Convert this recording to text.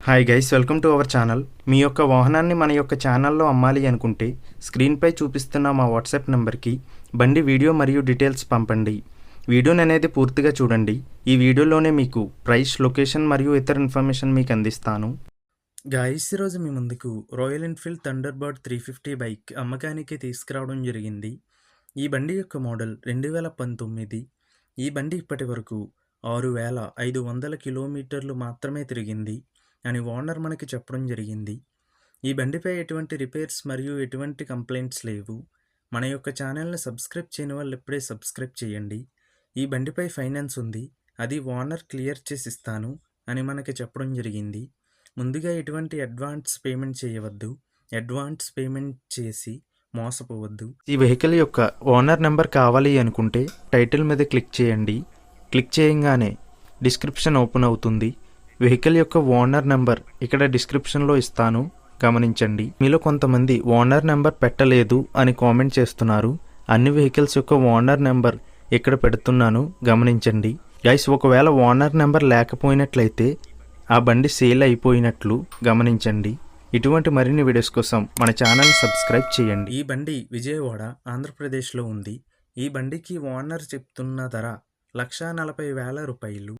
Hi guys, welcome to our channel. మీ యొక్క వాహనాన్ని మన యొక్క ఛానల్లో అమ్మాలి అనుకుంటే స్క్రీన్పై చూపిస్తున్న మా వాట్సాప్ నెంబర్కి బండి వీడియో మరియు డీటెయిల్స్ పంపండి. వీడియోని అనేది పూర్తిగా చూడండి. ఈ వీడియోలోనే మీకు ప్రైస్, లొకేషన్ మరియు ఇతర ఇన్ఫర్మేషన్ మీకు అందిస్తాను. గైస్, ఈరోజు మీ ముందుకు రాయల్ ఎన్ఫీల్డ్ థండర్బర్డ్ 350 బైక్ అమ్మకానికి తీసుకురావడం జరిగింది. ఈ బండి యొక్క మోడల్ 2019. ఈ బండి ఇప్పటి వరకు 6,500 కిలోమీటర్లు మాత్రమే తిరిగింది అని ఓనర్ మనకి చెప్పడం జరిగింది. ఈ బండిపై ఎటువంటి రిపేర్స్ మరియు ఎటువంటి కంప్లైంట్స్ లేవు. మన యొక్క ఛానల్ని సబ్స్క్రైబ్ చేయని వాళ్ళు ఇప్పుడే సబ్స్క్రైబ్ చేయండి. ఈ బండిపై ఫైనాన్స్ ఉంది, అది ఓనర్ క్లియర్ చేసి ఇస్తాను అని మనకి చెప్పడం జరిగింది. ముందుగా ఎటువంటి అడ్వాన్స్ పేమెంట్ చేయవద్దు. అడ్వాన్స్ పేమెంట్ చేసి మోసపోవద్దు. ఈ వెహికల్ యొక్క ఓనర్ నెంబర్ కావాలి అనుకుంటే టైటిల్ మీద క్లిక్ చేయండి. క్లిక్ చేయగానే డిస్క్రిప్షన్ ఓపెన్ అవుతుంది. వెహికల్ యొక్క ఓనర్ నెంబర్ ఇక్కడ డిస్క్రిప్షన్లో ఇస్తాను, గమనించండి. మీలో కొంతమంది ఓనర్ నెంబర్ పెట్టలేదు అని కామెంట్ చేస్తున్నారు. అన్ని వెహికల్స్ యొక్క ఓనర్ నెంబర్ ఇక్కడ పెడుతున్నాను, గమనించండి. గైస్, ఒకవేళ ఓనర్ నెంబర్ లేకపోయినట్లయితే ఆ బండి సేల్ అయిపోయినట్లు గమనించండి. ఇటువంటి మరిన్ని వీడియోస్ కోసం మన ఛానల్ సబ్స్క్రైబ్ చేయండి. ఈ బండి విజయవాడ, ఆంధ్రప్రదేశ్లో ఉంది. ఈ బండికి ఓనర్ చెప్తున్న ధర 1,40,000 రూపాయలు.